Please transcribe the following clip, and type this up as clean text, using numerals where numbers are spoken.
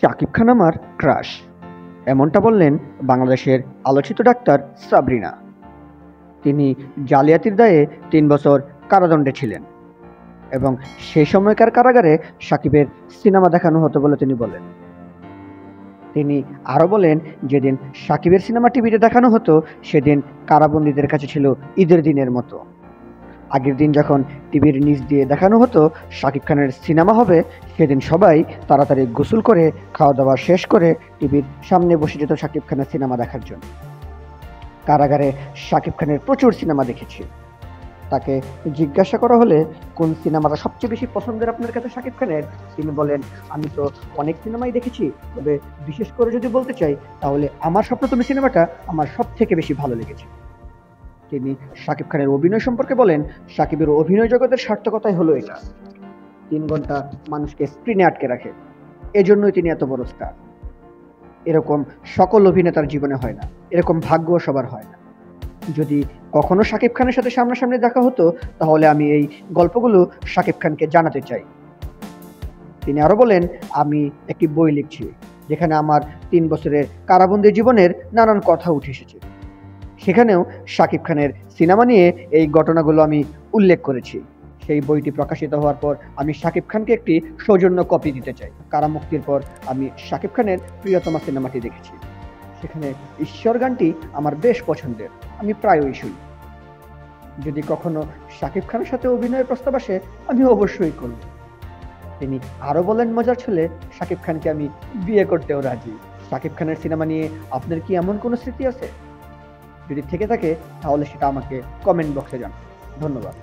শাকিব খান আমার ক্রাশ, এমনটা বললেন বাংলাদেশের আলোচিত ডাক্তার সাবরিনা। তিনি জালিয়াতির দায়ে ৩ বছর কারাদণ্ডে ছিলেন এবং সেই সময়কার কারাগারে শাকিবের সিনেমা দেখানো হতো বলে তিনি বলেন। তিনি আরও বলেন, যেদিন শাকিবের সিনেমা টিভিতে দেখানো হতো সেদিন কারাবন্দীদের কাছে ছিল ঈদের দিনের মতো। আগের দিন যখন টিভির নিচ দিয়ে দেখানো হতো শাকিব খানের সিনেমা হবে, সেদিন সবাই তাড়াতাড়ি গোসল করে খাওয়া দাওয়া শেষ করে টিভির সামনে বসে যেত শাকিব খানের সিনেমা দেখার জন্য। কারাগারে শাকিব খানের প্রচুর সিনেমা দেখেছি। তাকে জিজ্ঞাসা করা হলে কোন সিনেমাটা সবচেয়ে বেশি পছন্দের আপনার কাছে শাকিব খানের, তিনি বলেন, আমি তো অনেক সিনেমাই দেখেছি, তবে বিশেষ করে যদি বলতে চাই তাহলে আমার স্বপ্নতুমি সিনেমাটা আমার সব থেকে বেশি ভালো লেগেছে। তিনি শাকিব খানের অভিনয় সম্পর্কে বলেন, শাকিবের অভিনয় জগতের সার্থকতাই হলো এটা, ৩ ঘন্টা মানুষকে স্ক্রিনে আটকে রাখে, এজন্যই তিনি এত বড় স্টার। এরকম সকল অভিনেতার জীবনে হয় না, এরকম ভাগ্য সবার হয় না। যদি কখনো শাকিব খানের সাথে সামনাসামনি দেখা হতো তাহলে আমি এই গল্পগুলো শাকিব খানকে জানাতে চাই। তিনি আরো বলেন, আমি একটি বই লিখছি যেখানে আমার ৩ বছরের কারাবন্দী জীবনের নানান কথা উঠে এসেছে। সেখানেও শাকিব খানের সিনেমা নিয়ে এই ঘটনাগুলো আমি উল্লেখ করেছি। সেই বইটি প্রকাশিত হওয়ার পর আমি শাকিব খানকে একটি সৌজন্য কপি দিতে চাই। কারামুক্তির পর আমি শাকিব খানের প্রিয়তমা সিনেমাটি দেখেছি, সেখানে ঈশ্বর গানটি আমার বেশ পছন্দের, আমি প্রায়ই শুনি। যদি কখনো শাকিব খানের সাথে অভিনয়ের প্রস্তাব আসে আমি অবশ্যই করব। তিনি আরও বলেন, মজার ছেলে, শাকিব খানকে আমি বিয়ে করতেও রাজি। শাকিব খানের সিনেমা নিয়ে আপনার কি এমন কোনো স্মৃতি আছে? যদি থেকে থাকে তাহলে সেটা আমাকে কমেন্ট বক্সে জানান। ধন্যবাদ।